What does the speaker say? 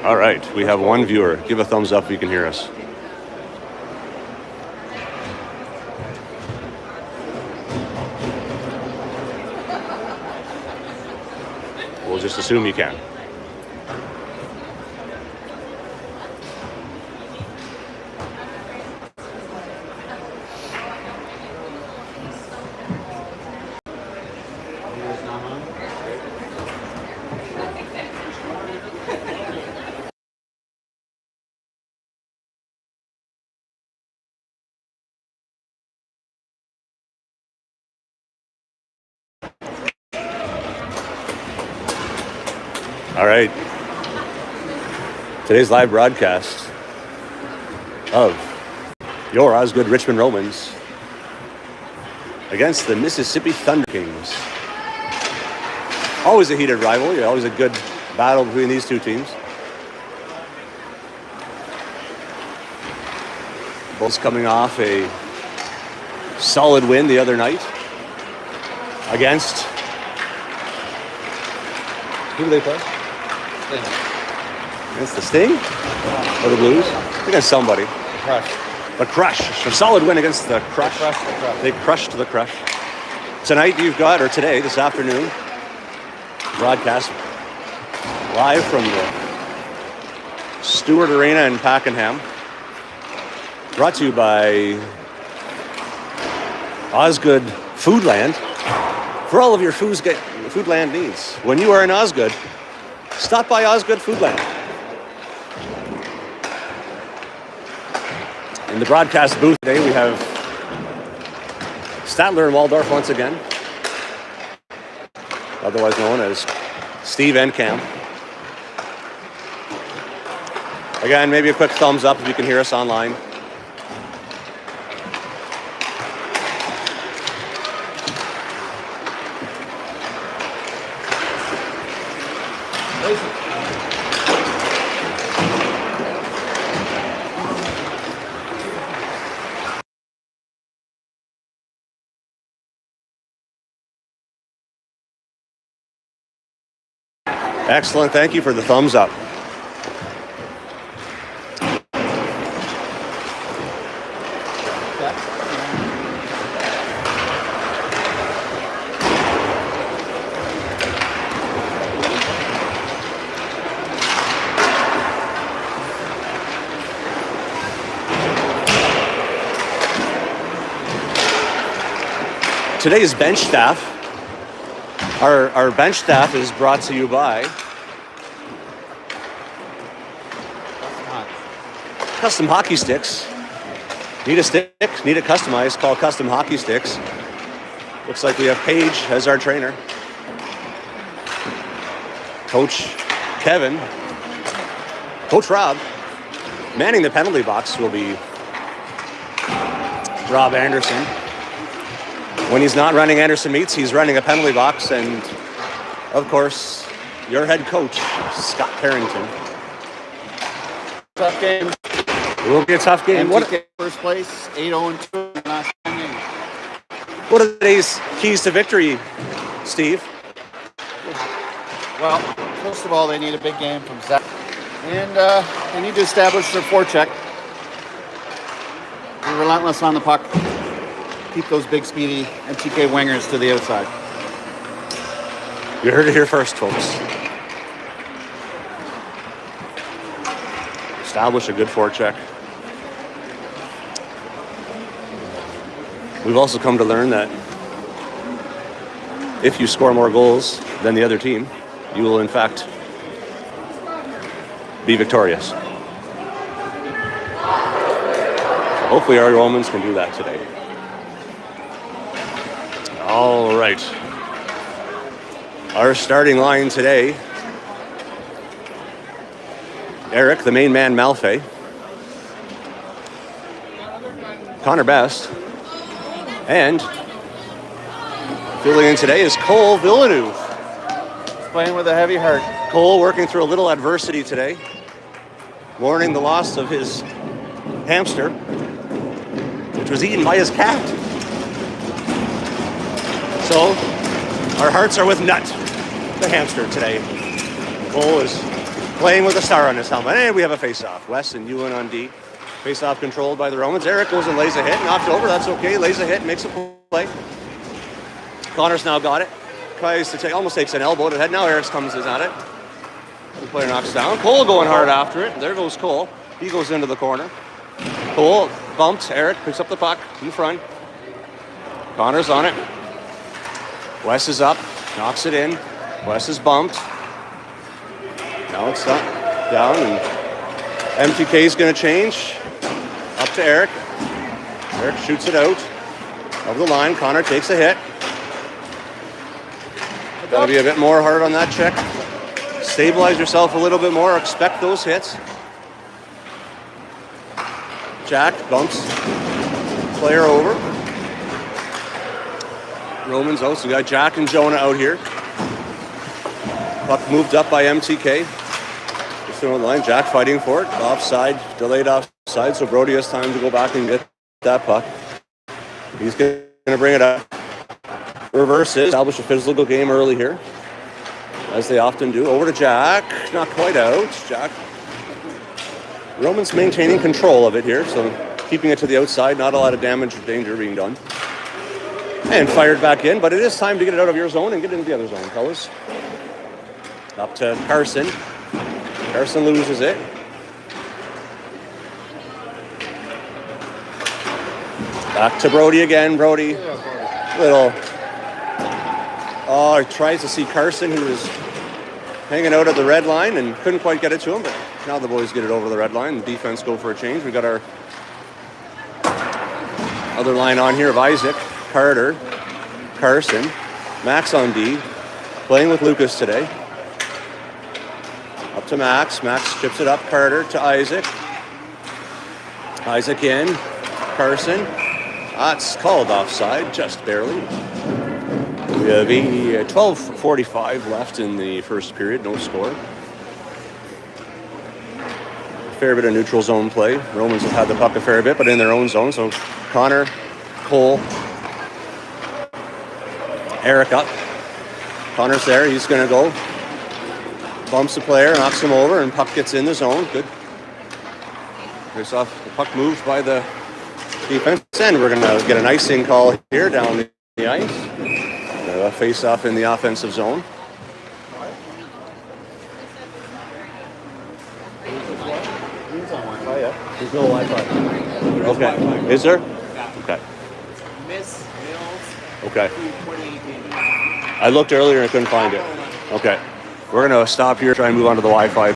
All right, we have one viewer. Give a thumbs up if you can hear us. We'll just assume you can. All right. Today's live broadcast of your Osgood Richmond Romans against the Mississippi Thunder Kings. Always a heated rivalry, always a good battle between these two teams. Both coming off a solid win the other night against, who do they play? Against the Sting? Or the Blues? Against somebody. The Crush. A solid win against the Crush. They crushed the Crush. Tonight you've got, or today, this afternoon, broadcast live from the Stewart Arena in Pakenham. Brought to you by Osgood Foodland. For all of your Foodland needs. When you are in Osgood, stop by Osgood Foodland. In the broadcast booth today, we have Statler and Waldorf once again, otherwise known as Steve and Cam. Again, maybe a quick thumbs up if you can hear us online. Excellent. Thank you for the thumbs up. Today's bench staff, our bench staff is brought to you by Custom Hockey Sticks. Need a stick? Need it customized? Call Custom Hockey Sticks. Looks like we have Paige as our trainer. Coach Kevin. Coach Rob. Manning the penalty box will be Rob Anderson. When he's not running Anderson Meets, he's running a penalty box. And, of course, your head coach, Scott Carrington. Tough game. It will be a tough game. MTK first place, 8-0-2 last game. What are today's keys to victory, Steve? Well, first of all, they need a big game from Zach. And they need to establish their forecheck. Be relentless on the puck. Keep those big, speedy MTK wingers to the outside. You heard it here first, folks. Establish a good forecheck. We've also come to learn that if you score more goals than the other team, you will in fact be victorious. Hopefully our Romans can do that today. All right. Our starting line today: Eric, the main man, Malfay. Connor Best. And filling in today is Cole Villeneuve. He's playing with a heavy heart. Cole working through a little adversity today, mourning the loss of his hamster, which was eaten by his cat. So, our hearts are with Nut, the hamster, today. Cole is playing with a star on his helmet. And we have a face-off. Wes and Ewan on D. Face-off controlled by the Romans. Eric goes and lays a hit. Knocked over. That's okay. Lays a hit. Makes a play. Connor's now got it. Tries to take, almost takes an elbow to the head. Now Eric comes in at it. The player knocks down. Cole going hard after it. There goes Cole. He goes into the corner. Cole bumps. Eric picks up the puck in front. Connor's on it. Wes is up. Knocks it in. Wes is bumped. Now it's up, down, and MTK is going to change. Up to Eric. Eric shoots it out of the line. Connor takes a hit. Got to be a bit more hard on that check. Stabilize yourself a little bit more. Expect those hits. Jack bumps player over. Romans out. So we got Jack and Jonah out here. Puck moved up by MTK. Just on the line. Jack fighting for it. Offside. Delayed offside. So Brody has time to go back and get that puck. He's going to bring it up. Reverse it. Establish a physical game early here, as they often do. Over to Jack. Not quite out. Jack. Romans maintaining control of it here, so keeping it to the outside. Not a lot of damage or danger being done. And fired back in, but it is time to get it out of your zone and get into the other zone, fellas. Up to Carson. Carson loses it. Back to Brody again. Brody. Little. Oh, he tries to see Carson, who was hanging out at the red line and couldn't quite get it to him, but now the boys get it over the red line. The defense go for a change. We got our other line on here of Isaac, Carter, Carson, Max on D, playing with Lucas today. Up to Max. Max chips it up. Carter to Isaac. Isaac in. Carson. That's called offside, just barely. We have 12:45 left in the first period, no score. A fair bit of neutral zone play. Romans have had the puck a fair bit, but in their own zone. So Connor, Cole, Eric up. Connor's there. He's going to go. Bumps the player, knocks him over, and puck gets in the zone. Good. Face off. The puck moved by the defense end. We're going to get an icing call here down the ice. A face off in the offensive zone. There's no Wi-Fi. Okay. Is there? Okay. Miss Mills. Okay. I looked earlier and I couldn't find it. Okay. We're going to stop here, try and move on to the Wi-Fi.